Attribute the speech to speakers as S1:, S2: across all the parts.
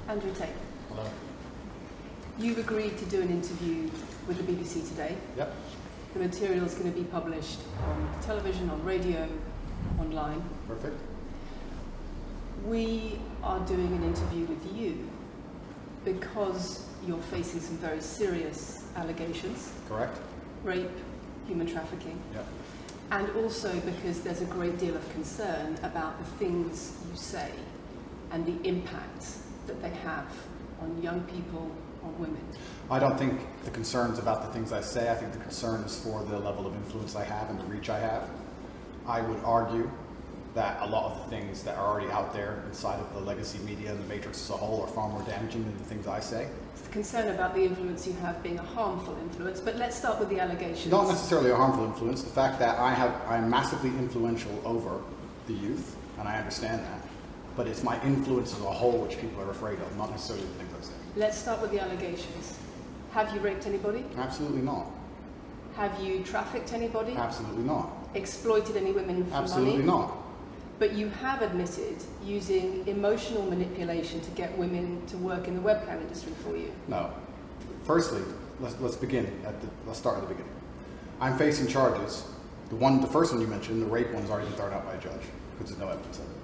S1: Andrew Tate.
S2: Hello.
S1: You've agreed to do an interview with the BBC today.
S2: Yep.
S1: The material is going to be published on television, on radio, online.
S2: Perfect.
S1: We are doing an interview with you because you're facing some very serious allegations.
S2: Correct.
S1: Rape, human trafficking.
S2: Yep.
S1: And also because there's a great deal of concern about the things you say and the impact that they have on young people, on women.
S2: I don't think the concern's about the things I say. I think the concern is for the level of influence I have and the reach I have. I would argue that a lot of the things that are already out there inside of the legacy media and the matrix as a whole are far more damaging than the things I say.
S1: It's the concern about the influence you have being a harmful influence, but let's start with the allegations.
S2: Not necessarily a harmful influence. The fact that I'm massively influential over the youth, and I understand that, but it's my influence as a whole which people are afraid of, not necessarily the things I say.
S1: Let's start with the allegations. Have you raped anybody?
S2: Absolutely not.
S1: Have you trafficked anybody?
S2: Absolutely not.
S1: Exploited any women for
S2: Absolutely
S1: money?
S2: not.
S1: But you have admitted using emotional manipulation to get women to work in the webcam industry for you.
S2: No. Firstly, let's begin let's start at the beginning. I'm facing charges. The first one you mentioned, the rape one, has already been thrown out by a judge because there's no evidence of it.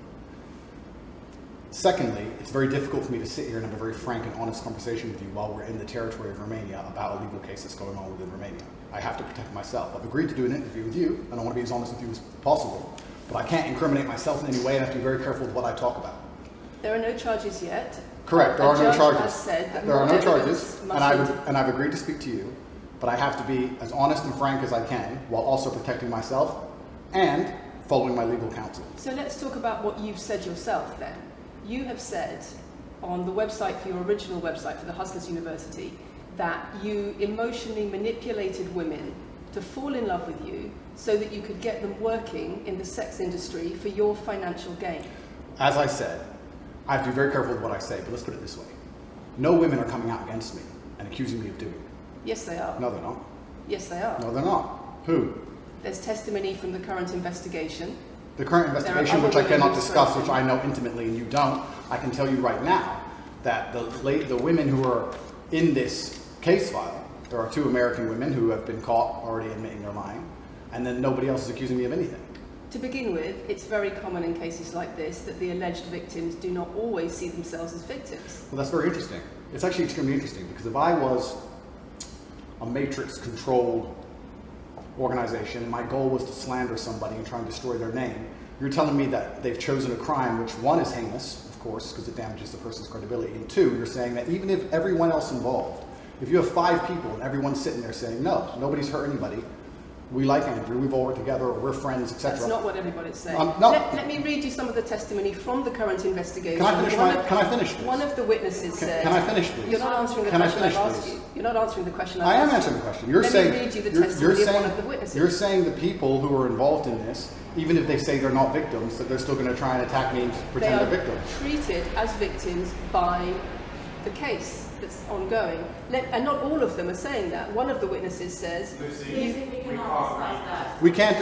S2: Secondly, it's very difficult for me to sit here and have a very frank and honest conversation with you while we're in the territory of Romania about a legal case that's going on within Romania. I have to protect myself. I've agreed to do an interview with you, and I want to be as honest with you as possible, but I can't incriminate myself in any way, and I have to be very careful with what I talk about.
S1: There are no charges yet.
S2: Correct, there are no charges.
S1: Has said that
S2: there are no charges, and
S1: must
S2: I've agreed to speak to you, but I have to be as honest and frank as I can while also protecting myself and following my legal counsel.
S1: So let's talk about what you've said yourself then. You have said on the website for your original website for the Hustlers University that you emotionally manipulated women to fall in love with you so that you could get them working in the sex industry for your financial gain.
S2: As I said, I have to be very careful with what I say, but let's put it this way. No women are coming out against me and accusing me of doing it.
S1: Yes, they are.
S2: No, they're not.
S1: Yes, they are.
S2: No, they're not. Who?
S1: There's testimony from the current investigation.
S2: The current investigation, which I cannot discuss, which I know intimately and you don't, I can tell you right now that the women who are in this case file, there are 2 American women who have been caught already admitting they're lying, and then nobody else is accusing me of anything.
S1: To begin with, it's very common in cases like this that the alleged victims do not always see themselves as victims.
S2: Well, that's very interesting. It's actually extremely interesting because if I was a matrix-controlled organization and my goal was to slander somebody and try and destroy their name, you're telling me that they've chosen a crime which, 1, is heinous, of course, because it damages the person's credibility, and 2, you're saying that even if everyone else involved, if you have 5 people and everyone's sitting there saying, no, nobody's hurt anybody, we like Andrew, we've all worked together, or we're friends, etc.
S1: That's not what everybody's saying.
S2: No.
S1: Let me read you some of the testimony from the current investigation.
S2: Can I finish, please?
S1: One of the witnesses said...
S2: Can I finish, please?
S1: You're not answering the question I've asked you. You're not answering the question I've asked you.
S2: I am answering the question.
S1: Let me read you the testimony of one of the witnesses.
S2: You're saying the people who are involved in this, even if they say they're not victims, that they're still going to try and attack me and pretend they're victims.
S1: They are treated as victims by the case that's ongoing. And not all of them are saying that. One of the witnesses says...
S2: We can't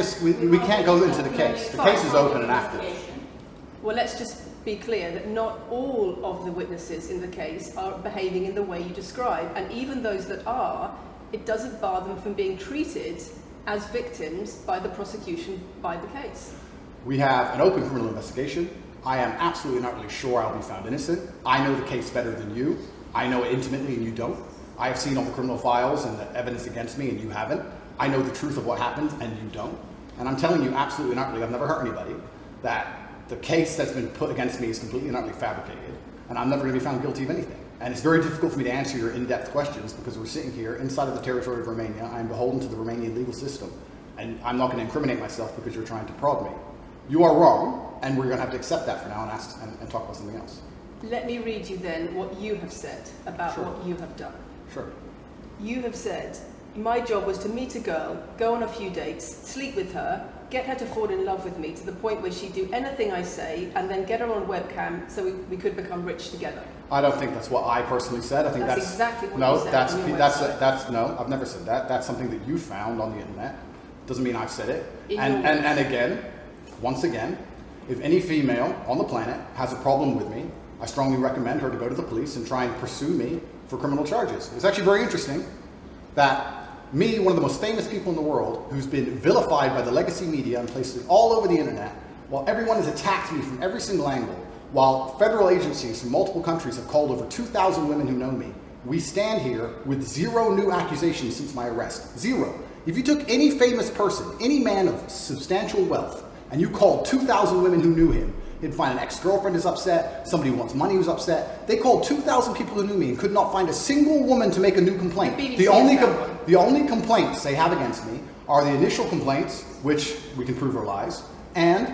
S2: go into the case. The case is open and active.
S1: Well, let's just be clear that not all of the witnesses in the case are behaving in the way you describe. And even those that are, it doesn't bar them from being treated as victims by the prosecution, by the case.
S2: We have an open criminal investigation. I am absolutely not really sure I'll be found innocent. I know the case better than you. I know it intimately and you don't. I have seen all the criminal files and the evidence against me and you haven't. I know the truth of what happened and you don't. And I'm telling you absolutely and utterly, I've never hurt anybody, that the case that's been put against me is completely and utterly fabricated. And I'm never going to be found guilty of anything. And it's very difficult for me to answer your in-depth questions because we're sitting here inside of the territory of Romania. I'm beholden to the Romanian legal system. And I'm not going to incriminate myself because you're trying to prod me. You are wrong, and we're going to have to accept that for now and talk about something else.
S1: Let me read you then what you have said about what you have done.
S2: Sure.
S1: You have said, my job was to meet a girl, go on a few dates, sleep with her, get her to fall in love with me to the point where she'd do anything I say, and then get her on webcam so we could become rich together.
S2: I don't think that's what I personally said. I think that's
S1: exactly what
S2: no,
S1: you said
S2: that's no, I've never said that. That's something that you found on the internet. Doesn't mean I've said it. And again, once again, if any female on the planet has a problem with me, I strongly recommend her to go to the police and try and pursue me for criminal charges. It's actually very interesting that me, one of the most famous people in the world, who's been vilified by the legacy media and places all over the internet, while everyone has attacked me from every single angle, while federal agencies from multiple countries have called over 2,000 women who know me, we stand here with 0 new accusations since my arrest. 0. If you took any famous person, any man of substantial wealth, and you called 2,000 women who knew him, he'd find an ex-girlfriend is upset, somebody who wants money who's upset. They called 2,000 people who knew me and could not find a single woman to make a new complaint. The only complaints they have against me are the initial complaints, which we can prove are lies, and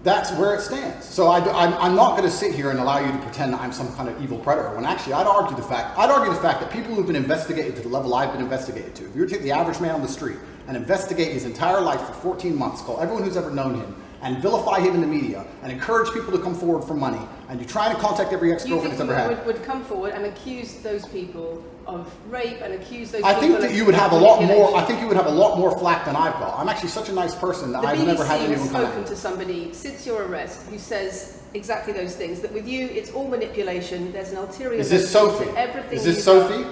S2: that's where it stands. So I'm not going to sit here and allow you to pretend that I'm some kind of evil predator, when actually I'd argue the fact that people who've been investigated to the level I've been investigated to, if you were to take the average man on the street and investigate his entire life for 14 months, call everyone who's ever known him, and vilify him in the media, and encourage people to come forward for money, and you try to contact every ex-girlfriend he's ever had.
S1: Would come forward and accuse those people of rape and accuse those
S2: I
S1: people
S2: think that you would have a lot more. I think you would have a lot more flack than I've got. I'm actually such a nice person that I've never had anyone come at me.
S1: The BBC has spoken to somebody since your arrest who says exactly those things. That with you, it's all manipulation. There's an ulterior.
S2: Is this Sophie?
S1: Everything.
S2: Is this Sophie?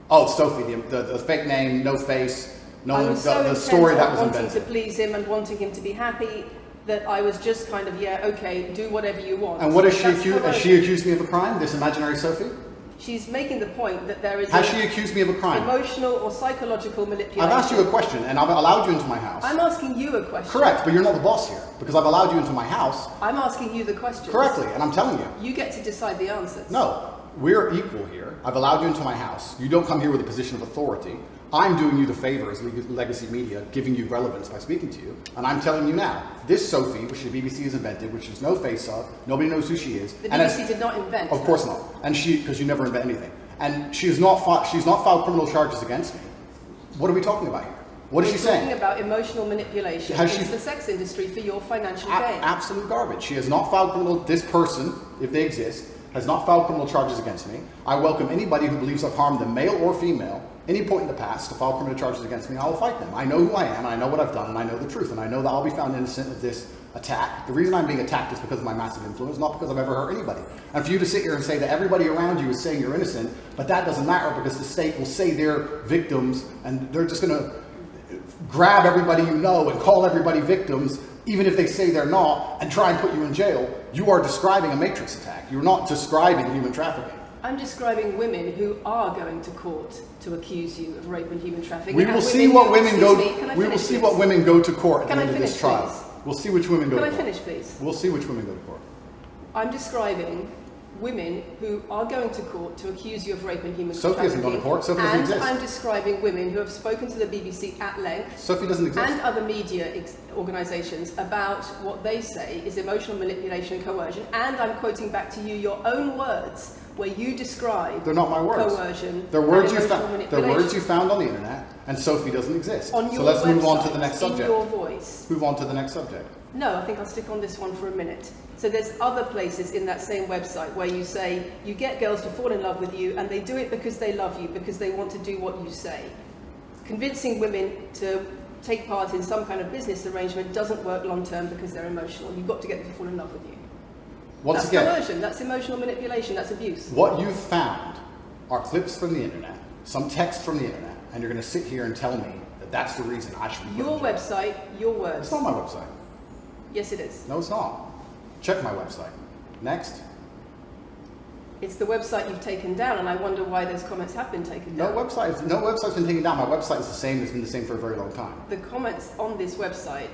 S2: Oh, it's Sophie. The fake name, no face. No, the story that was invented.
S1: Wanting to please him and wanting him to be happy, that I was just kind of, yeah, okay, do whatever you want.
S2: And what is she accused? Has she accused me of a crime? This imaginary Sophie?
S1: She's making the point that there is.
S2: Has she accused me of a crime?
S1: Emotional or psychological manipulation.
S2: I've asked you a question, and I've allowed you into my house.
S1: I'm asking you a question.
S2: Correct, but you're not the boss here because I've allowed you into my house.
S1: I'm asking you the question.
S2: Correctly, and I'm telling you.
S1: You get to decide the answers.
S2: No, we're equal here. I've allowed you into my house. You don't come here with a position of authority. I'm doing you the favor as legacy media, giving you relevance by speaking to you. And I'm telling you now, this Sophie, which the BBC has invented, which there's no face of, nobody knows who she is.
S1: The BBC did not invent her.
S2: Of course not. And because you never invent anything. And she's not filed criminal charges against me. What are we talking about here? What is she saying?
S1: Talking about emotional manipulation against the sex industry for your financial gain.
S2: Absolute garbage. She has not filed this person, if they exist, has not filed criminal charges against me. I welcome anybody who believes I've harmed them, male or female, any point in the past, to file criminal charges against me. I will fight them. I know who I am, and I know what I've done, and I know the truth, and I know that I'll be found innocent of this attack. The reason I'm being attacked is because of my massive influence, not because I've ever hurt anybody. And for you to sit here and say that everybody around you is saying you're innocent, but that doesn't matter because the state will say they're victims, and they're just going to grab everybody you know and call everybody victims, even if they say they're not, and try and put you in jail. You are describing a matrix attack. You're not describing human trafficking.
S1: I'm describing women who are going to court to accuse you of rape and human trafficking.
S2: We will see what women go. We will see what women go to court at the end of this trial.
S1: Please?
S2: We'll see which women go to court.
S1: Can I finish, please?
S2: We'll see which women go to court.
S1: I'm describing women who are going to court to accuse you of rape and human trafficking.
S2: Sophie hasn't gone to court. Sophie doesn't exist.
S1: And I'm describing women who have spoken to the BBC at length.
S2: Sophie doesn't exist.
S1: And other media organisations about what they say is emotional manipulation and coercion. And I'm quoting back to you your own words where you describe.
S2: They're not my words.
S1: Coercion.
S2: They're words you found. They're words you found on the internet, and Sophie doesn't exist.
S1: On your
S2: so let's
S1: website,
S2: move on to the next subject.
S1: In your voice.
S2: Move on to the next subject.
S1: No, I think I'll stick on this one for a minute. So there's other places in that same website where you say you get girls to fall in love with you and they do it because they love you, because they want to do what you say. Convincing women to take part in some kind of business arrangement doesn't work long term because they're emotional. You've got to get them to fall in love with you. That's coercion, that's emotional manipulation, that's abuse.
S2: What you've found are clips from the internet, some text from the internet, and you're going to sit here and tell me that that's the reason I should be
S1: your website, your words.
S2: It's not my website.
S1: Yes, it is.
S2: No, it's not. Check my website. Next.
S1: It's the website you've taken down, and I wonder why those comments have been taken down.
S2: No website's been taken down. My website is the same. It's been the same for a very long time.
S1: The comments on this website,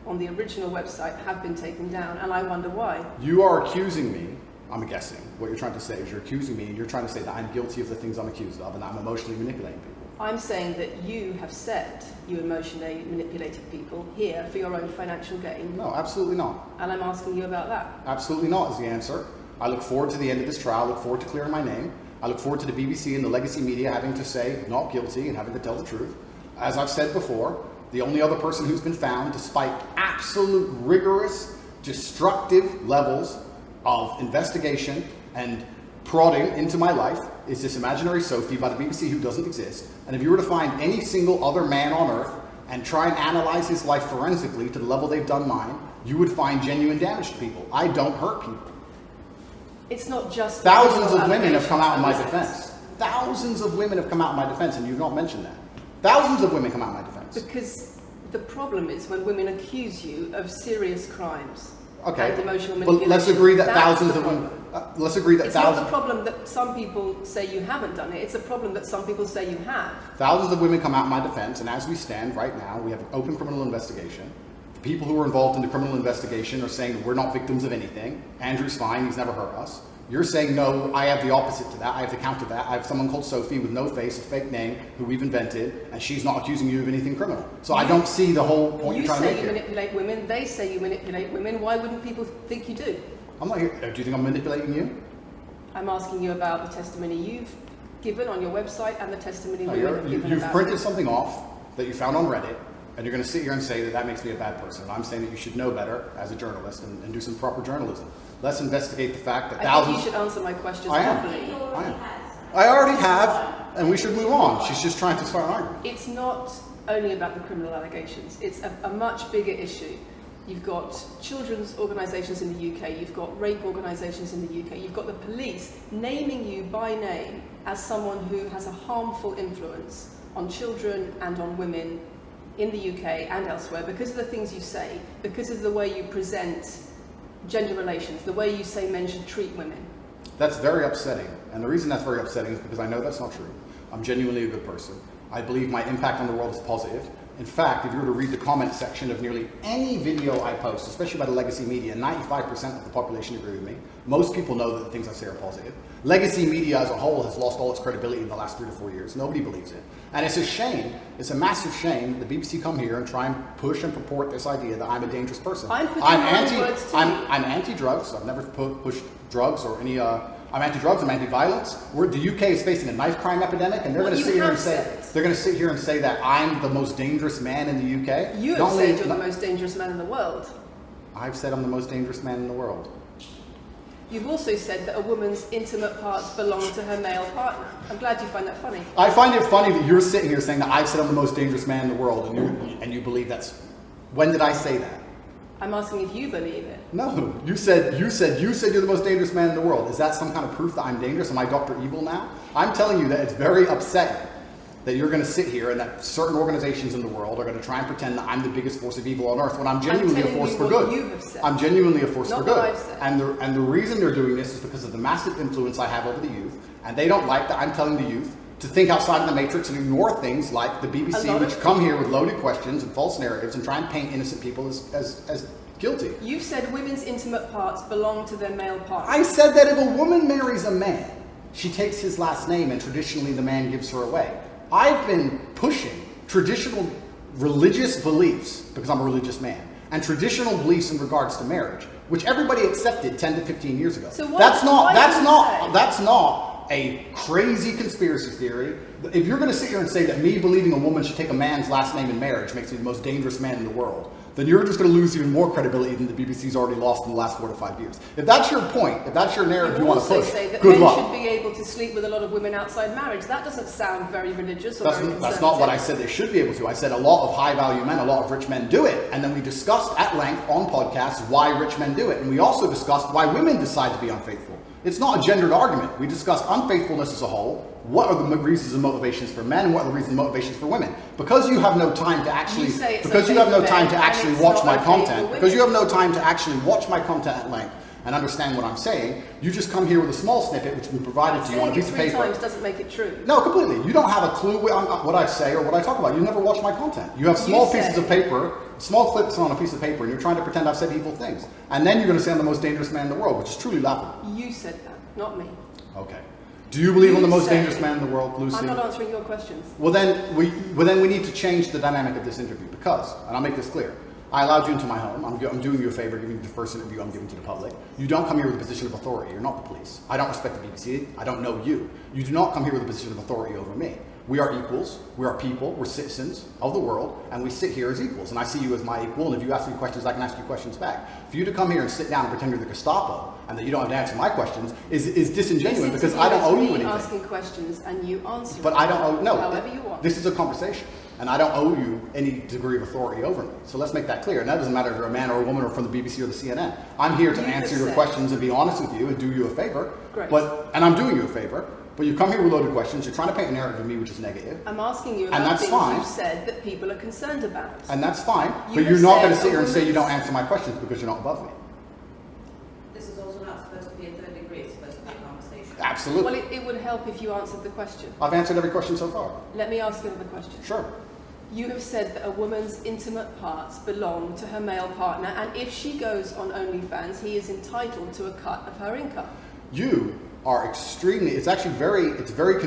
S1: on the original website, have been taken down, and I wonder why.
S2: You are accusing me, I'm guessing, what you're trying to say is you're accusing me, and you're trying to say that I'm guilty of the things I'm accused of, and that I'm emotionally manipulating people.
S1: I'm saying that you have said you emotionally manipulated people here for your own financial gain.
S2: No, absolutely not.
S1: And I'm asking you about that.
S2: Absolutely not is the answer. I look forward to the end of this trial. I look forward to clearing my name. I look forward to the BBC and the legacy media having to say not guilty and having to tell the truth. As I've said before, the only other person who's been found, despite absolute rigorous, destructive levels of investigation and prodding into my life, is this imaginary Sophie by the BBC who doesn't exist. And if you were to find any single other man on earth and try and analyze his life forensically to the level they've done mine, you would find genuine damage to people. I don't hurt people.
S1: It's not just
S2: Thousands of women have come out in my
S1: allegations.
S2: defense. Thousands of women have come out in my defense, and you've not mentioned that. Thousands of women come out in my defense.
S1: Because the problem is when women accuse you of serious crimes
S2: Okay,
S1: and emotional
S2: but
S1: manipulation.
S2: let's agree that
S1: that's
S2: thousands
S1: the
S2: of women.
S1: problem.
S2: Let's agree that
S1: It's
S2: thousands.
S1: not the problem that some people say you haven't done it. It's a problem that some people say you have.
S2: Thousands of women come out in my defense, and as we stand right now, we have an open criminal investigation. The people who are involved in the criminal investigation are saying that we're not victims of anything. Andrew's fine, he's never hurt us. You're saying, no, I have the opposite to that. I have the counter to that. I have someone called Sophie with no face, a fake name, who we've invented, and she's not accusing you of anything criminal. So I don't see the whole point you're trying to make
S1: You say you
S2: here.
S1: manipulate women, they say you manipulate women. Why wouldn't people think you do?
S2: I'm not here. Do you think I'm manipulating you?
S1: I'm asking you about the testimony you've given on your website and the testimony
S2: No,
S1: women have given
S2: you've
S1: about
S2: printed
S1: you.
S2: something off that you found on Reddit, and you're going to sit here and say that that makes me a bad person. I'm saying that you should know better as a journalist and do some proper journalism. Let's investigate the fact that
S1: I
S2: thousands.
S1: think you should answer my questions
S2: I am.
S1: properly.
S2: I am. I already have, and we should move on. She's just trying to start an argument.
S1: It's not only about the criminal allegations. It's a much bigger issue. You've got children's organisations in the UK, you've got rape organisations in the UK, you've got the police naming you by name as someone who has a harmful influence on children and on women in the UK and elsewhere because of the things you say, because of the way you present gender relations, the way you say men should treat women.
S2: That's very upsetting. And the reason that's very upsetting is because I know that's not true. I'm genuinely a good person. I believe my impact on the world is positive. In fact, if you were to read the comment section of nearly any video I post, especially by the legacy media, 95% of the population agree with me. Most people know that the things I say are positive. Legacy media as a whole has lost all its credibility in the last 3 to 4 years. Nobody believes it. And it's a shame, it's a massive shame that the BBC come here and try and push and purport this idea that I'm a dangerous person.
S1: I'm putting my own words to you.
S2: I'm anti-drugs. I've never pushed drugs or any. I'm anti-drugs. I'm anti-violence. The UK is facing a knife crime epidemic, and they're going to sit here and say that I'm the most dangerous man in the UK.
S1: You have said you're the most dangerous man in the world.
S2: I've said I'm the most dangerous man in the world.
S1: You've also said that a woman's intimate parts belong to her male partner. I'm glad you find that funny.
S2: I find it funny that you're sitting here saying that I've said I'm the most dangerous man in the world, and you believe that's. When did I say that?
S1: I'm asking if you believe it.
S2: No, you said you're the most dangerous man in the world. Is that some kind of proof that I'm dangerous? Am I Dr. Evil now? I'm telling you that it's very upsetting that you're going to sit here and that certain organizations in the world are going to try and pretend that I'm the biggest force of evil on earth when I'm genuinely a force for good.
S1: You have said.
S2: I'm genuinely a force for
S1: Not
S2: good.
S1: what I've said.
S2: And the reason they're doing this is because of the massive influence I have over the youth, and they don't like that I'm telling the youth to think outside of the matrix and ignore things like the BBC, which come here with loaded questions and false narratives and try and paint innocent people as guilty.
S1: You've said women's intimate parts belong to their male partner.
S2: I said that if a woman marries a man, she takes his last name and traditionally the man gives her away. I've been pushing traditional religious beliefs, because I'm a religious man, and traditional beliefs in regards to marriage, which everybody accepted 10 to 15 years ago.
S1: So
S2: that's not a crazy conspiracy theory. If you're going to sit here and say that me believing a woman should take a man's last name in marriage makes me the most dangerous man in the world, then you're just going to lose even more credibility than the BBC's already lost in the last 4 to 5 years. If that's your point, if that's your narrative you want to push,
S1: say that
S2: good
S1: men
S2: luck.
S1: should be able to sleep with a lot of women outside marriage. That doesn't sound very religious or very conservative.
S2: That's not what I said they should be able to. I said a lot of high-value men, a lot of rich men do it. And then we discussed at length on podcasts why rich men do it. And we also discussed why women decide to be unfaithful. It's not a gendered argument. We discussed unfaithfulness as a whole. What are the reasons and motivations for men, and what are the reasons and motivations for women? Because you have no time to actually, watch my content, because you have no time to actually watch my content at length and understand what I'm saying, you just come here with a small snippet which has been provided to you on a piece of paper.
S1: 3 times doesn't make it true.
S2: No, completely. You don't have a clue what I say or what I talk about. You never watch my content. You have small pieces of paper, small clips on a piece of paper, and you're trying to pretend I've said evil things. And then you're going to say I'm the most dangerous man in the world, which is truly laughable.
S1: You said that, not me.
S2: Okay. Do you believe I'm the most dangerous man in the world, Lucy?
S1: I'm not answering your questions.
S2: Well, then we need to change the dynamic of this interview because, and I'll make this clear, I allowed you into my home. I'm doing you a favor, giving you the first interview I'm giving to the public. You don't come here with a position of authority. You're not the police. I don't respect the BBC. I don't know you. You do not come here with a position of authority over me. We are equals. We are people. We're citizens of the world, and we sit here as equals. And I see you as my equal, and if you ask me questions, I can ask you questions back. For you to come here and sit down and pretend you're the Gestapo, and that you don't have to answer my questions, is disingenuous because I don't owe you anything.
S1: Asking questions, and you answer.
S2: But I don't owe, no.
S1: However you want.
S2: This is a conversation. and I don't owe you any degree of authority over me. So let's make that clear. And that doesn't matter if you're a man or a woman or from the BBC or the CNN. I'm here to answer your questions and be honest with you and do you a favor.
S1: Great.
S2: And I'm doing you a favor. But you come here with loaded questions. You're trying to paint a narrative of me which is negative.
S1: I'm asking you about things you've said that people are concerned about.
S2: And that's fine. But you're not going to sit here and say you don't answer my questions because you're not above me.
S3: This is also not supposed to be a third degree. It's supposed to be a conversation.
S2: Absolutely.
S1: Well, it would help if you answered the question.
S2: I've answered every question so far.
S1: Let me ask you another question.
S2: Sure.
S1: You have said that a woman's intimate parts belong to her male partner, and if she goes on OnlyFans, he is entitled to a cut of her income.
S2: You are extremely, it's very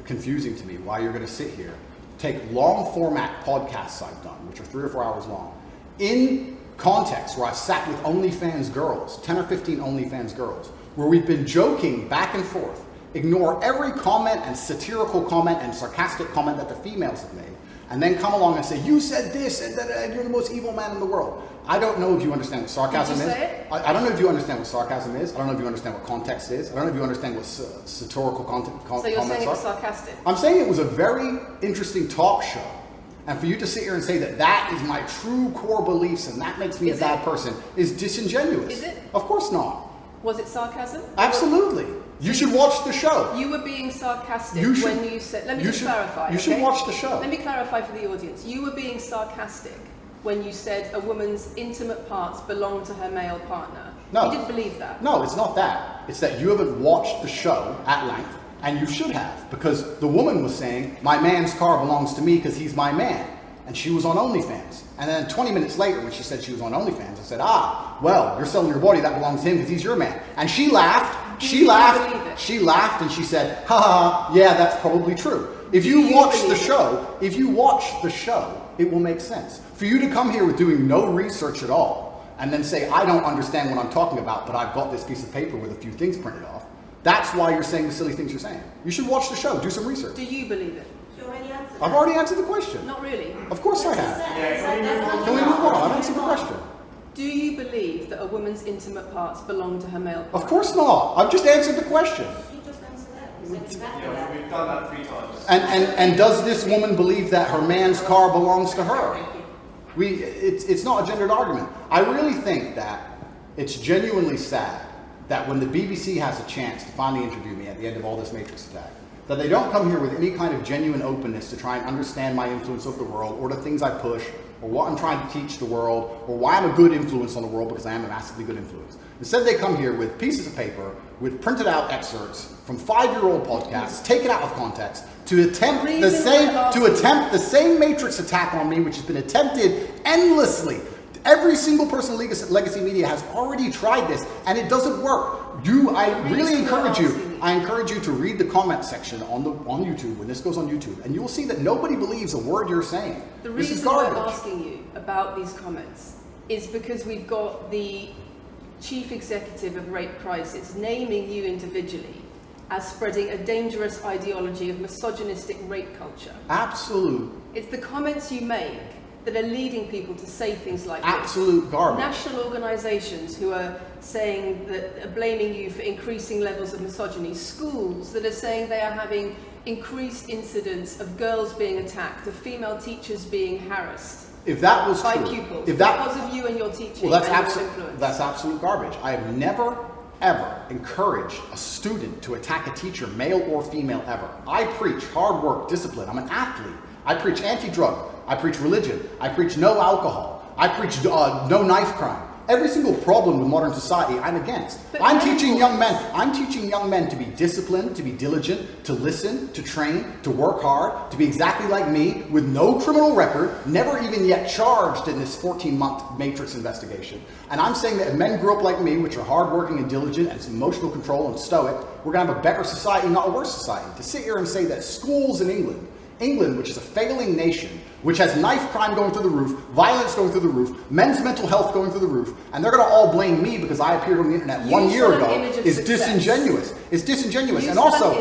S2: confusing to me why you're going to sit here, take long format podcasts I've done, which are 3 or 4 hours long, in context where I've sat with OnlyFans girls, 10 or 15 OnlyFans girls, where we've been joking back and forth, ignore every comment and satirical comment and sarcastic comment that the females have made, and then come along and say, you said this, and you're the most evil man in the world. I don't know if you understand what sarcasm is. I don't know if you understand what sarcasm is. I don't know if you understand what context is. I don't know if you understand what satirical comments are.
S1: So you're saying it was sarcastic?
S2: I'm saying it was a very interesting talk show. And for you to sit here and say that that is my true core beliefs and that makes me a bad person is disingenuous.
S1: Is it?
S2: Of course not.
S1: Was it sarcasm?
S2: Absolutely. You should watch the show.
S1: You were being sarcastic when you said... Let me just clarify.
S2: You should watch the show.
S1: Let me clarify for the audience. You were being sarcastic when you said a woman's intimate parts belong to her male partner.
S2: No.
S1: You didn't believe that.
S2: No, it's not that. It's that you haven't watched the show at length, and you should have, because the woman was saying, my man's car belongs to me because he's my man. And she was on OnlyFans. And then 20 minutes later, when she said she was on OnlyFans, I said, well, you're selling your body, that belongs to him because he's your man. And she laughed. She laughed and she said, yeah, that's probably true. If you watch the show, it will make sense. For you to come here with doing no research at all and then say, I don't understand what I'm talking about, but I've got this piece of paper with a few things printed off, that's why you're saying the silly things you're saying. You should watch the show, do some research.
S1: Do you believe it?
S3: You already answered.
S2: I've already answered the question.
S1: Not really.
S2: Of course I have.
S3: Can
S2: we move on? I've answered the question.
S1: Do you believe that a woman's intimate parts belong to her male partner?
S2: Of course not. I've just answered the question.
S3: You just answered that. You said exactly that.
S4: We've done that 3 times.
S2: And does this woman believe that her man's car belongs to her? It's not a gendered argument. I really think that it's genuinely sad that when the BBC has a chance to finally interview me at the end of all this Matrix attack, that they don't come here with any kind of genuine openness to try and understand my influence over the world or the things I push or what I'm trying to teach the world or why I'm a good influence on the world, because I am a massively good influence. Instead, they come here with pieces of paper with printed out excerpts from 5-year-old podcasts taken out of context to attempt the same Matrix attack on me, which has been attempted endlessly. Every single person in legacy media has already tried this, and it doesn't work. I really encourage you. I encourage you to read the comment section on YouTube when this goes on YouTube, and you will see that nobody believes a word you're saying.
S1: The reason I'm asking you about these comments is because we've got the chief executive of Rape Crisis naming you individually as spreading a dangerous ideology of misogynistic rape culture.
S2: Absolute.
S1: It's the comments you make that are leading people to say things like
S2: absolute garbage.
S1: National organisations who are saying that are blaming you for increasing levels of misogyny. Schools that are saying they are having increased incidents of girls being attacked, of female teachers being harassed.
S2: If that was
S1: by
S2: true,
S1: pupils, because of you and your teaching.
S2: Well, that's absolute garbage. I have never, ever encouraged a student to attack a teacher, male or female, ever. I preach hard work, discipline. I'm an athlete. I preach anti-drug. I preach religion. I preach no alcohol. I preach no knife crime. Every single problem in modern society, I'm against. I'm teaching young men to be disciplined, to be diligent, to listen, to train, to work hard, to be exactly like me, with no criminal record, never even yet charged in this 14-month Matrix investigation. And I'm saying that if men grew up like me, which are hardworking and diligent and some emotional control and stoic, we're going to have a better society, not a worse society. To sit here and say that schools in England, which is a failing nation, which has knife crime going through the roof, violence going through the roof, men's mental health going through the roof, and they're going to all blame me because I appeared on the internet 1 year ago, is disingenuous. It's disingenuous.
S1: And also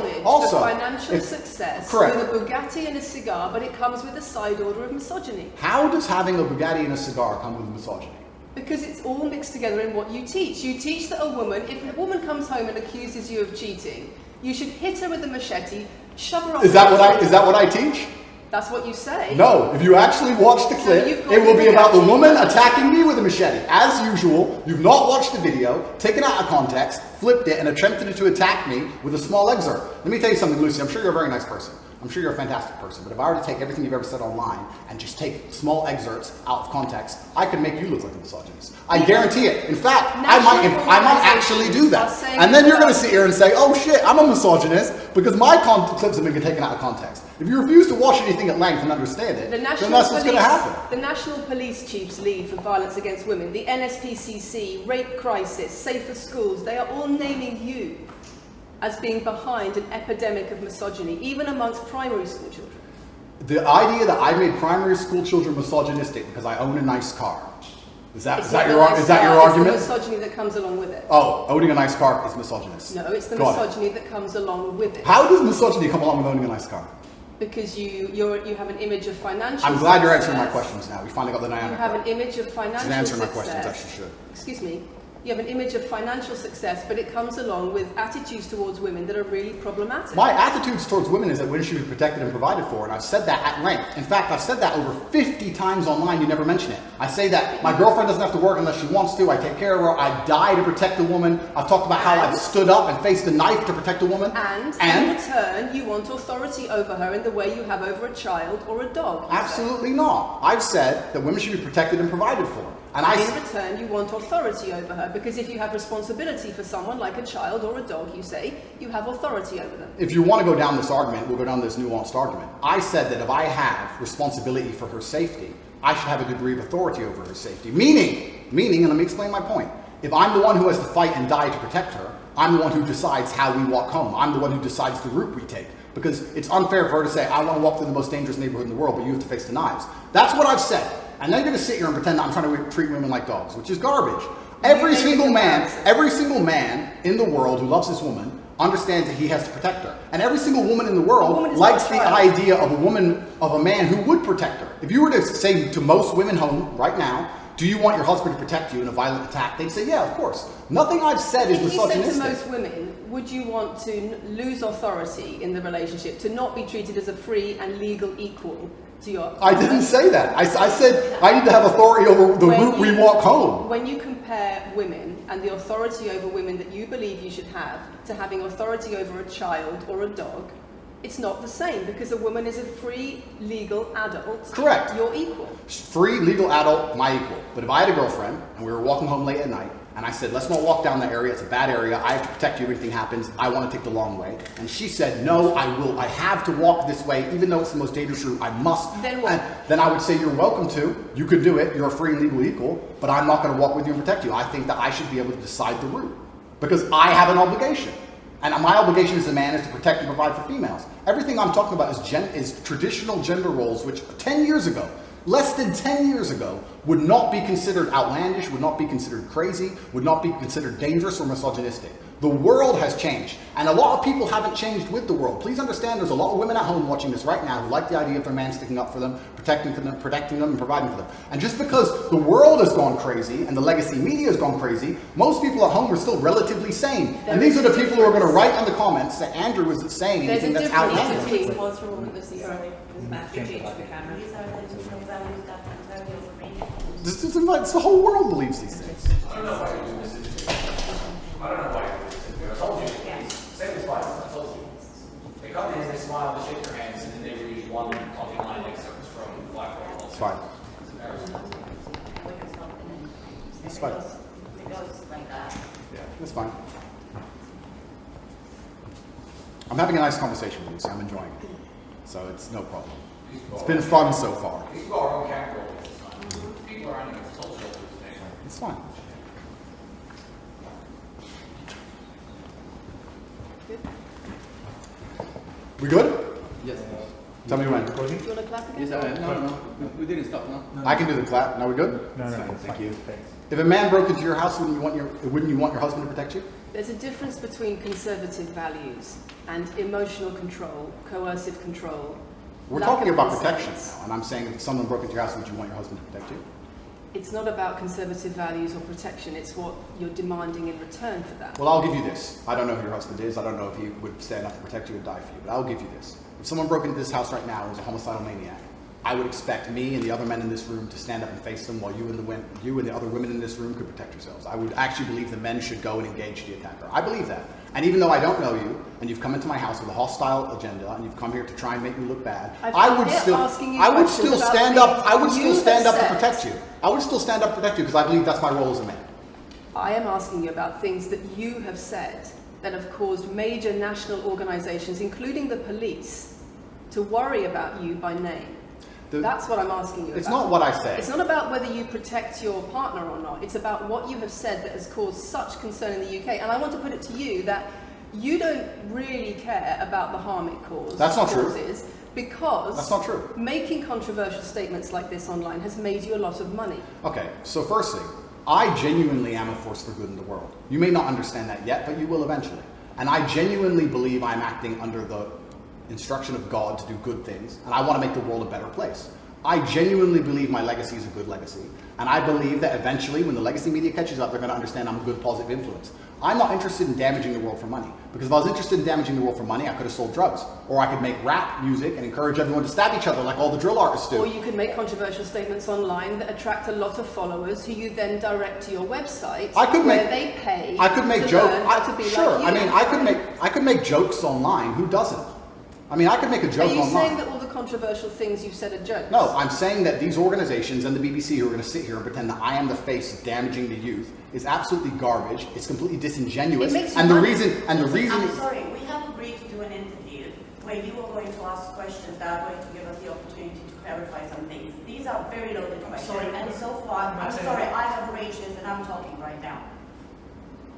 S1: financial success
S2: correct.
S1: With a Bugatti and a cigar, but it comes with a side order of misogyny.
S2: How does having a Bugatti and a cigar come with misogyny?
S1: Because it's all mixed together in what you teach. You teach that if a woman comes home and accuses you of cheating, you should hit her with a machete, shove her off.
S2: Is that what I teach?
S1: That's what you say.
S2: No, if you actually watch the clip, it will be about the woman attacking me with a machete. As usual, you've not watched the video, taken it out of context, flipped it, and attempted to attack me with a small excerpt. Let me tell you something, Lucy. I'm sure you're a very nice person. I'm sure you're a fantastic person. But if I were to take everything you've ever said online and just take small excerpts out of context, I could make you look like a misogynist. I guarantee it. In fact, I might actually do that. And then you're going to sit here and say, oh shit, I'm a misogynist because my clips have been taken out of context. If you refuse to watch anything at length and understand it, then that's what's going to happen.
S1: The National Police Chiefs League for Violence Against Women, the NSPCC, Rape Crisis, Safer Schools, they are all naming you as being behind an epidemic of misogyny, even amongst primary school children.
S2: The idea that I made primary school children misogynistic because I own a nice car. Is that your argument?
S1: It's the misogyny that comes along with it.
S2: Oh, owning a nice car is misogynist.
S1: No, it's the misogyny that comes along with it.
S2: How does misogyny come along with owning a nice car?
S1: Because you have an image of financial
S2: I'm glad you're answering my questions now. We finally got the dynamic.
S1: You have an image of financial success.
S2: She's answering my questions, as she should.
S1: Excuse me. You have an image of financial success, but it comes along with attitudes towards women that are really problematic.
S2: My attitudes towards women is that women should be protected and provided for, and I've said that at length. In fact, I've said that over 50 times online, you never mention it. I say that my girlfriend doesn't have to work unless she wants to, I take care of her, I die to protect a woman. I've talked about how I've stood up and faced a knife to protect a woman.
S1: And in return, you want authority over her in the way you have over a child or a dog.
S2: Absolutely not. I've said that women should be protected and provided for.
S1: And in return, you want authority over her, because if you have responsibility for someone like a child or a dog, you say, you have authority over them.
S2: If you want to go down this argument, we'll go down this nuanced argument. I said that if I have responsibility for her safety, I should have a degree of authority over her safety. Meaning, and let me explain my point. If I'm the one who has to fight and die to protect her, I'm the one who decides how we walk home. I'm the one who decides the route we take. Because it's unfair for her to say, I want to walk through the most dangerous neighborhood in the world, but you have to face the knives. That's what I've said. And then you're going to sit here and pretend that I'm trying to treat women like dogs, which is garbage. Every single man in the world who loves this woman understands that he has to protect her. And every single woman in the world likes the idea of a man who would protect her. If you were to say to most women home right now, do you want your husband to protect you in a violent attack? They'd say, yeah, of course. Nothing I've said is misogynistic.
S1: If you said to most women, would you want to lose authority in the relationship, to not be treated as a free and legal equal to your...
S2: I didn't say that. I said I need to have authority over the route we walk home.
S1: When you compare women and the authority over women that you believe you should have to having authority over a child or a dog, it's not the same, because a woman is a free, legal adult.
S2: Correct.
S1: You're equal.
S2: Free, legal adult, my equal. But if I had a girlfriend and we were walking home late at night and I said, let's not walk down that area, it's a bad area, I have to protect you if anything happens, I want to take the long way. And she said, no, I have to walk this way, even though it's the most dangerous route, I must.
S1: Then what?
S2: Then I would say, you're welcome to, you could do it, you're a free, legal equal, but I'm not going to walk with you and protect you. I think that I should be able to decide the route, because I have an obligation. And my obligation as a man is to protect and provide for females. Everything I'm talking about is traditional gender roles, which 10 years ago, less than 10 years ago, would not be considered outlandish, would not be considered crazy, would not be considered dangerous or misogynistic. The world has changed, and a lot of people haven't changed with the world. Please understand, there's a lot of women at home watching this right now who like the idea of their man sticking up for them, protecting them, and providing for them. And just because the world has gone crazy and the legacy media has gone crazy, most people at home are still relatively sane. And these are the people who are going to write in the comments that Andrew isn't saying anything that's outlandish. It's the whole world believes these things.
S4: I don't know why you do this. I don't know why you do this. I told you. Same as twice. I told you. They come in, they smile, they shake their hands, and then they read one talking line excerpts from Black Girl.
S2: It's fine. It's fine.
S3: It goes like that.
S2: Yeah, it's fine. I'm having a nice conversation with you, so I'm enjoying it. So it's no problem. It's been fun so far.
S4: These people are on camera all this time. People are on your social thing.
S2: It's fine. We good?
S5: Yes.
S2: Tell me when.
S1: Do you want to clap again?
S5: Yes, I am. No, we didn't stop, no?
S2: I can do the clap. Now we good?
S6: No,
S5: Thank you.
S2: If a man broke into your house, wouldn't you want your husband to protect you?
S1: There's a difference between conservative values and emotional control, coercive control.
S2: We're
S1: lack
S2: talking
S1: of
S2: about
S1: consent.
S2: protection now, and I'm saying if someone broke into your house, would you want your husband to protect you?
S1: It's not about conservative values or protection, it's what you're demanding in return for that.
S2: Well, I'll give you this. I don't know who your husband is. I don't know if he would stand up to protect you and die for you, but I'll give you this. If someone broke into this house right now and was a homicidal maniac, I would expect me and the other men in this room to stand up and face them, while you and the other women in this room could protect yourselves. I would actually believe the men should go and engage the attacker. I believe that. And even though I don't know you, and you've come into my house with a hostile agenda, and you've come here to try and make me look bad, I would still stand up to protect you. I would still stand up to protect you because I believe that's my role as a man.
S1: I am asking you about things that you have said that have caused major national organisations, including the police, to worry about you by name. That's what I'm asking you about.
S2: It's not what I say.
S1: It's not about whether you protect your partner or not. It's about what you have said that has caused such concern in the UK. And I want to put it to you that you don't really care about the harm it causes.
S2: That's not true.
S1: Because
S2: that's not true.
S1: Making controversial statements like this online has made you a lot of money.
S2: Okay, so firstly, I genuinely am a force for good in the world. You may not understand that yet, but you will eventually. And I genuinely believe I'm acting under the instruction of God to do good things, and I want to make the world a better place. I genuinely believe my legacy is a good legacy, and I believe that eventually, when the legacy media catches up, they're going to understand I'm a good, positive influence. I'm not interested in damaging the world for money, because if I was interested in damaging the world for money, I could have sold drugs, or I could make rap music and encourage everyone to stab each other like all the drill artists do.
S1: Or you could make controversial statements online that attract a lot of followers, who you then direct to your website, where they pay.
S2: I could make
S1: jokes.
S2: Sure, I mean, I could make jokes online. Who doesn't? I mean, I could make a joke online.
S1: Are you saying that all the controversial things you've said are jokes?
S2: No, I'm saying that these organizations and the BBC who are going to sit here and pretend that I am the face of damaging the youth is absolutely garbage. It's completely disingenuous.
S1: I'm
S3: sorry, we have agreed to do an interview where you are going to ask questions that are going to give us the opportunity to clarify some things. These are very loaded questions, and so far, I'm sorry, I have arranged this and I'm talking right now.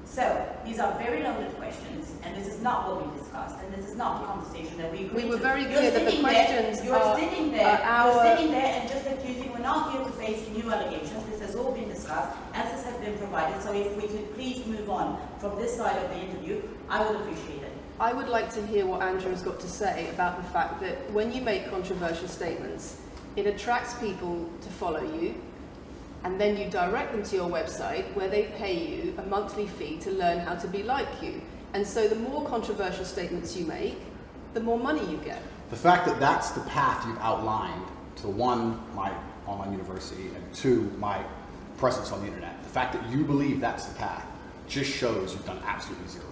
S3: So, these are very loaded questions, and this is not what we discussed, and this is not the conversation that we agreed to.
S1: We were very clear that the questions
S3: You're sitting there and just accusing, we're not here to face new allegations, this has all been discussed, answers have been provided, so if we could please move on from this side of the interview, I would appreciate it.
S1: I would like to hear what Andrew has got to say about the fact that when you make controversial statements, it attracts people to follow you, and then you direct them to your website where they pay you a monthly fee to learn how to be like you. And so the more controversial statements you make, the more money you get.
S2: The fact that that's the path you've outlined to, one, my online university, and two, my presence on the internet, the fact that you believe that's the path just shows you've done absolutely zero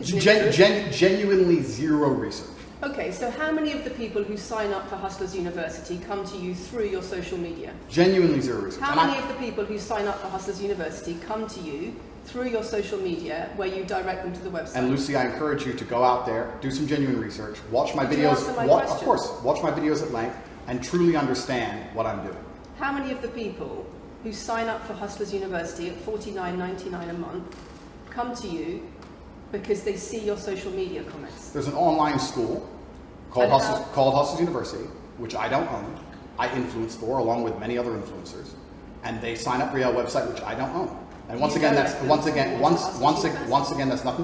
S2: research. Genuinely zero research.
S1: Okay, so how many of the people who sign up for Hustlers University come to you through your social media?
S2: Genuinely zero research.
S1: How many of the people who sign up for Hustlers University come to you through your social media where you direct them to the website?
S2: And Lucy, I encourage you to go out there, do some genuine research, watch my videos, of course, watch my videos at length, and truly understand what I'm doing.
S1: How many of the people who sign up for Hustlers University at $49.99 a month come to you because they see your social media comments?
S2: There's an online school called Hustlers University, which I don't own. I influence for, along with many other influencers, and they sign up via a website which I don't own. And once again, that's nothing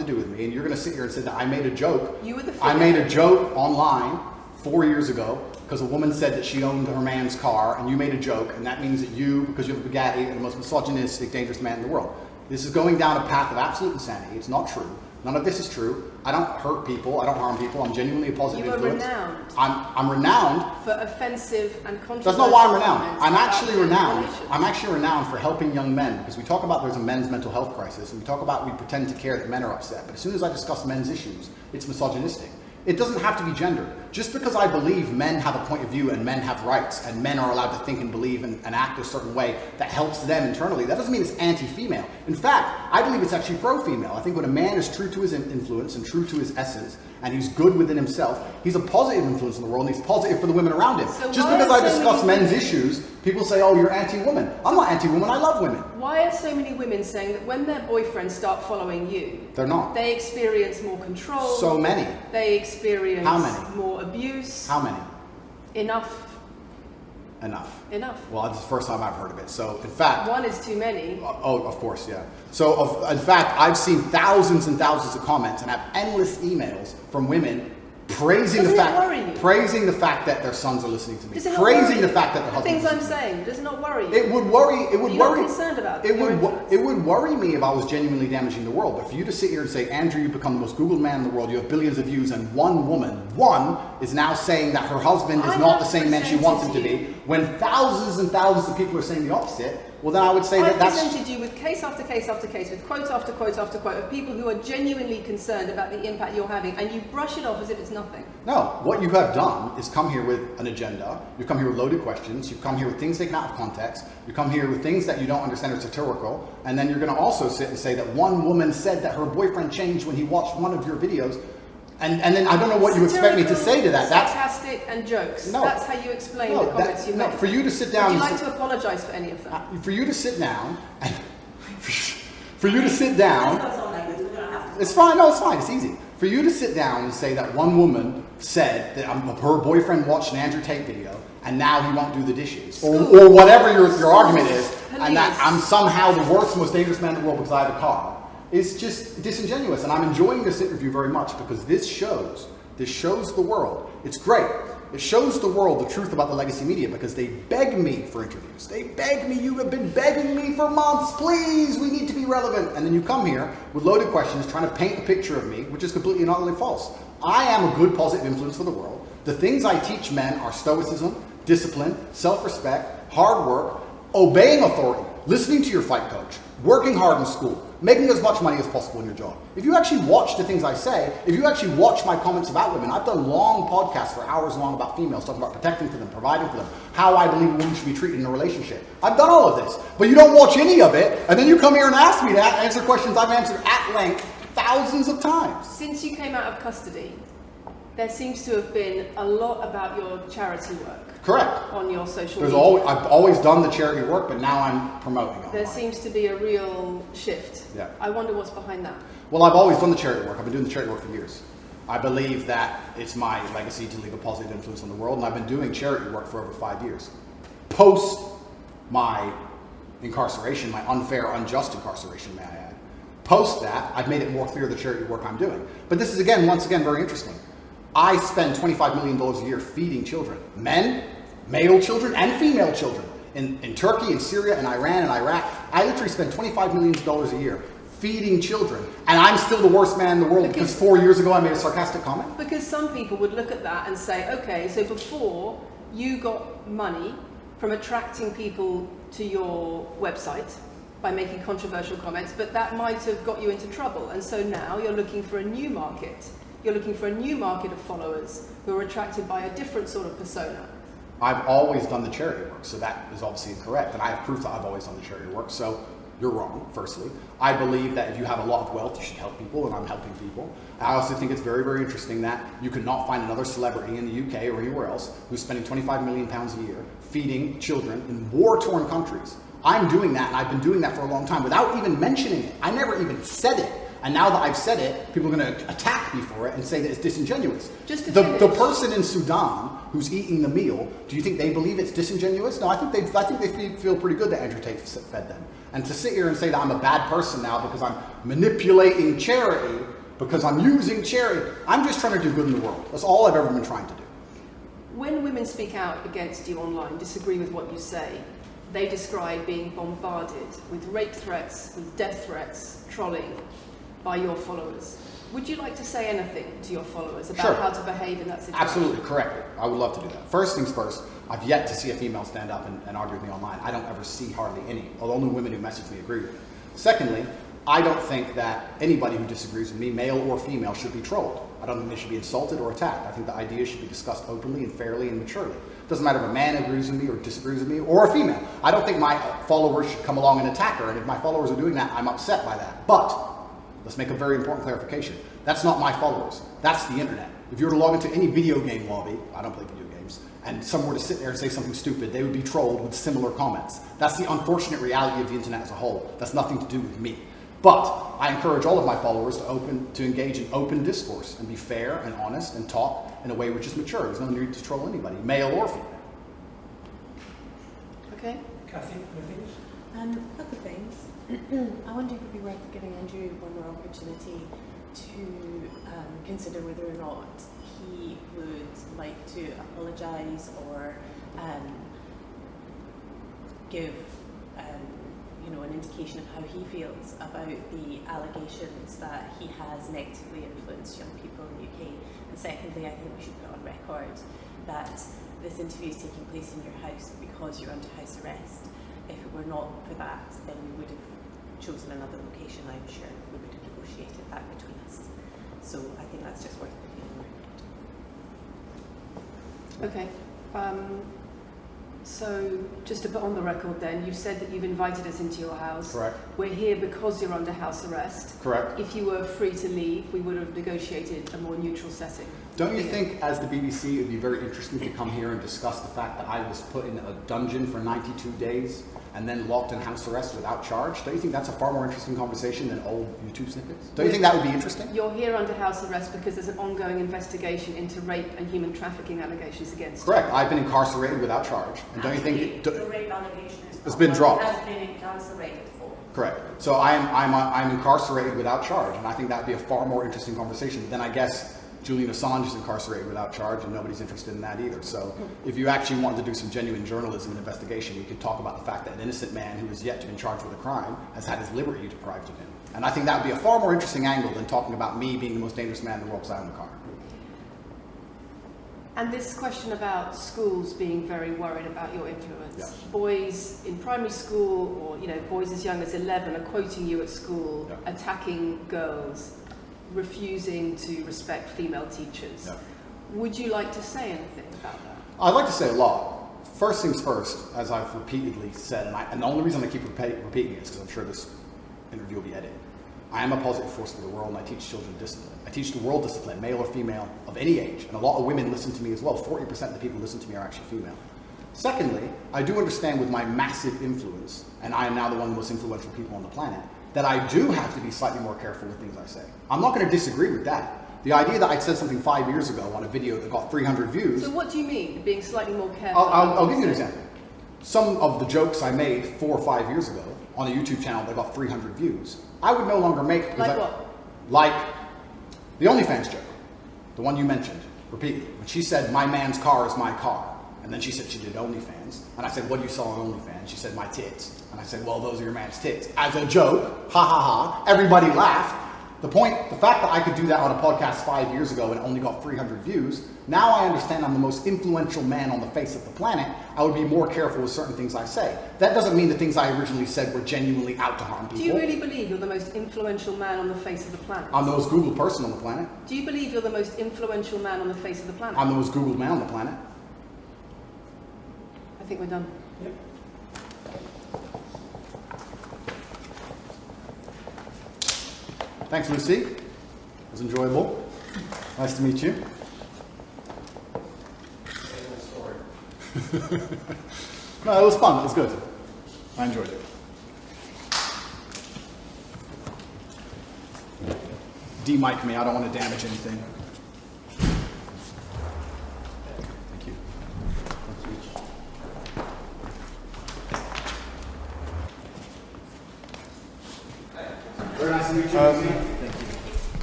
S2: to do with me. And you're going to sit here and say that I made a joke. I made a joke online 4 years ago because a woman said that she owned her man's car, and you made a joke, and that means that you, because you have a Bugatti, are the most misogynistic, dangerous man in the world. This is going down a path of absolute insanity. It's not true. None of this is true. I don't hurt people. I don't harm people. I'm genuinely a positive influence.
S1: You are renowned.
S2: I'm renowned
S1: for offensive and controversial.
S2: That's not why I'm renowned. I'm actually renowned. I'm actually renowned for helping young men, because we talk about there's a men's mental health crisis, and we pretend to care that men are upset. But as soon as I discuss men's issues, it's misogynistic. It doesn't have to be gendered. Just because I believe men have a point of view and men have rights and men are allowed to think and believe and act a certain way that helps them internally, that doesn't mean it's anti-female. In fact, I believe it's actually pro-female. I think when a man is true to his influence and true to his essence, and he's good within himself, he's a positive influence in the world, and he's positive for the women around him. So just because I discuss men's issues, people say, oh, you're anti-woman. I'm not anti-woman, I love women.
S1: Why are so many women saying that when their boyfriends start following you,
S2: they're not.
S1: They experience more control?
S2: So many.
S1: They experience
S2: How many?
S1: More abuse?
S2: How many?
S1: Enough.
S2: Well, it's the first time I've heard of it. So, in fact...
S1: One is too many.
S2: Oh, of course, yeah. So, in fact, I've seen thousands and thousands of comments and have endless emails from women praising
S1: Doesn't
S2: the
S1: it
S2: fact,
S1: worry you?
S2: praising the fact that their sons are listening to me,
S1: Does it not
S2: praising
S1: worry
S2: the
S1: you?
S2: fact that their
S1: The things
S2: husbands.
S1: I'm saying, does it not worry you?
S2: It would worry. It would
S1: You're not
S2: worry.
S1: concerned about
S2: it
S1: your
S2: would.
S1: influence?
S2: It would worry me if I was genuinely damaging the world. But for you to sit here and say, Andrew, you've become the most Googled man in the world. You have billions of views, and one woman, is now saying that her husband is
S1: I
S2: not
S1: have
S2: the same man she wants him to be,
S1: presented
S2: when thousands and thousands of people are saying the opposite. Well, then I would say
S1: I
S2: that that's.
S1: presented you with case after case after case, with quote after quote after quote of people who are genuinely concerned about the impact you're having, and you brush it off as if it's nothing.
S2: No, what you have done is come here with an agenda. You come here with loaded questions. You come here with things taken out of context. You come here with things that you don't understand are satirical. And then you're going to also sit and say that one woman said that her boyfriend changed when he watched one of your videos. And then I don't know what you expect me to say to that. That's
S1: sarcastic and jokes.
S2: No.
S1: That's how you explain the comments you make.
S2: for you to sit down.
S1: Would you
S2: and
S1: like to apologise for any of them?
S2: For you to sit down, and for you to sit down.
S3: Let's not sound like this. We're gonna have to.
S2: It's fine. No, it's fine. It's easy. For you to sit down and say that one woman said that her boyfriend watched an Andrew Tate video and now he won't do the dishes, or whatever your argument is, and that I'm somehow the worst, most dangerous man in the world because I have a car. It's just disingenuous, and I'm enjoying this interview very much because this shows the world. It's great. It shows the world the truth about the legacy media because they beg me for interviews. They beg me. You have been begging me for months. Please, we need to be relevant. And then you come here with loaded questions trying to paint a picture of me, which is completely and utterly false. I am a good positive influence for the world. The things I teach men are stoicism, discipline, self-respect, hard work, obeying authority, listening to your fight coach, working hard in school, making as much money as possible in your job. If you actually watch the things I say, if you actually watch my comments about women, I've done long podcasts for hours long about females, talking about protecting for them, providing for them, how I believe a woman should be treated in a relationship. I've done all of this, but you don't watch any of it, and then you come here and ask me to answer questions I've answered at length thousands of times.
S1: Since you came out of custody, there seems to have been a lot about your charity work.
S2: Correct.
S1: On your social
S2: There's
S1: media.
S2: I've always done the charity work, but now I'm promoting it.
S1: There seems to be a real shift.
S2: Yeah.
S1: I wonder what's behind that.
S2: Well, I've always done the charity work. I've been doing the charity work for years. I believe that it's my legacy to leave a positive influence on the world, and I've been doing charity work for over 5 years. Post my incarceration, my unfair, unjust incarceration, may I add. Post that, I've made it more clear the charity work I'm doing. But this is, once again, very interesting. I spend $25 million a year feeding children. Men, male children, and female children. In Turkey, in Syria, in Iran, and Iraq. I literally spend $25 million a year feeding children. And I'm still the worst man in the world because 4 years ago I made a sarcastic comment?
S1: Because some people would look at that and say, okay, so before you got money from attracting people to your website by making controversial comments, but that might have got you into trouble. And so now you're looking for a new market. You're looking for a new market of followers who are attracted by a different sort of persona.
S2: I've always done the charity work, so that is obviously incorrect. And I have proof that I've always done the charity work, so you're wrong, firstly. I believe that if you have a lot of wealth, you should help people, and I'm helping people. I also think it's very, very interesting that you could not find another celebrity in the UK or anywhere else who's spending £25 million a year feeding children in war-torn countries. I'm doing that, and I've been doing that for a long time without even mentioning it. I never even said it. And now that I've said it, people are going to attack me for it and say that it's disingenuous. The person in Sudan who's eating the meal, do you think they believe it's disingenuous? No, I think they feel pretty good that Andrew Tate fed them. And to sit here and say that I'm a bad person now because I'm manipulating charity, because I'm using charity, I'm just trying to do good in the world. That's all I've ever been trying to do.
S1: When women speak out against you online, disagree with what you say, they describe being bombarded with rape threats, with death threats, trolling by your followers. Would you like to say anything to your followers about how to behave in that situation?
S2: Absolutely, correct. I would love to do that. First things first, I've yet to see a female stand up and argue with me online. I don't ever see hardly any. The only women who message me agree with me. Secondly, I don't think that anybody who disagrees with me, male or female, should be trolled. I don't think they should be insulted or attacked. I think the ideas should be discussed openly and fairly and maturely. It doesn't matter if a man agrees with me or disagrees with me, or a female. I don't think my followers should come along and attack her, and if my followers are doing that, I'm upset by that. But let's make a very important clarification. That's not my followers. That's the internet. If you were to log into any video game lobby, I don't play video games, and someone were to sit there and say something stupid, they would be trolled with similar comments. That's the unfortunate reality of the internet as a whole. That's nothing to do with me. But I encourage all of my followers to engage in open discourse and be fair and honest and talk in a way which is mature. There's no need to troll anybody, male or female.
S1: Okay.
S4: Kathy, anything?
S6: A couple of things. I wonder if it would be worth giving Andrew one more opportunity to consider whether or not he would like to apologise or give an indication of how he feels about the allegations that he has negatively influenced young people in the UK. And secondly, I think we should put on record that this interview is taking place in your house because you're under house arrest. If it were not for that, then we would have chosen another location, I'm sure. We would have negotiated that between us. So I think that's just worth putting on record.
S1: Okay. So, just to put on the record then, you've said that you've invited us into your house.
S2: Correct.
S1: We're here because you're under house arrest.
S2: Correct.
S1: If you were free to leave, we would have negotiated a more neutral setting.
S2: Don't you think, as the BBC, it would be very interesting to come here and discuss the fact that I was put in a dungeon for 92 days and then locked in house arrest without charge? Don't you think that's a far more interesting conversation than old YouTube snippets? Don't you think that would be interesting?
S1: You're here under house arrest because there's an ongoing investigation into rape and human trafficking allegations against you.
S2: Correct. I've been incarcerated without charge. And don't you think
S3: the rape allegation
S2: it's been dropped?
S3: Has been incarcerated for.
S2: Correct. So I'm incarcerated without charge, and I think that would be a far more interesting conversation than, I guess, Julian Assange is incarcerated without charge, and nobody's interested in that either. So if you actually wanted to do some genuine journalism and investigation, you could talk about the fact that an innocent man who is yet to be charged with a crime has had his liberty deprived of him. And I think that would be a far more interesting angle than talking about me being the most dangerous man in the world because I own a car.
S1: And this question about schools being very worried about your influence.
S2: Yeah.
S1: Boys in primary school, or boys as young as 11 are quoting you at school,
S2: Yeah.
S1: attacking girls, refusing to respect female teachers.
S2: Yeah.
S1: Would you like to say anything about that?
S2: I'd like to say a lot. First things first, as I've repeatedly said, and the only reason I keep repeating it is because I'm sure this interview will be edited. I am a positive force for the world, and I teach children discipline. I teach the world discipline, male or female, of any age. And a lot of women listen to me as well. 40% of the people who listen to me are actually female. Secondly, I do understand with my massive influence, and I am now the one of the most influential people on the planet, that I do have to be slightly more careful with things I say. I'm not going to disagree with that. The idea that I said something 5 years ago on a video that got 300 views...
S1: So what do you mean, being slightly more careful?
S2: I'll give you an example. Some of the jokes I made 4 or 5 years ago on a YouTube channel that got 300 views, I would no longer make...
S1: Like what?
S2: Like the OnlyFans joke, the one you mentioned repeatedly. When she said, my man's car is my car. And then she said she did OnlyFans. And I said, what do you saw on OnlyFans? She said, my tits. And I said, well, those are your man's tits. As a joke, ha ha ha, everybody laughed. The fact that I could do that on a podcast 5 years ago and it only got 300 views, now I understand I'm the most influential man on the face of the planet. I would be more careful with certain things I say. That doesn't mean the things I originally said were genuinely out to harm people.
S1: Do you really believe you're the most influential man on the face of the planet?
S2: I'm the most Googled person on the planet.
S1: Do you believe you're the most influential man on the face of the planet?
S2: I'm the most Googled man on the planet.
S1: I think we're done.
S2: Yep. Thanks, Lucy. It was enjoyable. Nice to meet you. No, it was fun. It was good. I enjoyed it. De-mic me. I don't want to damage anything. Thank you. Very nice to meet you. Thank you.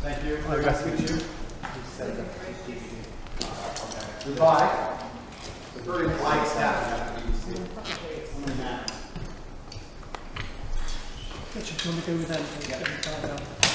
S2: Thank you. Very nice to meet you. Goodbye. It's a very polite staff.
S7: Richard, do you want to go with them?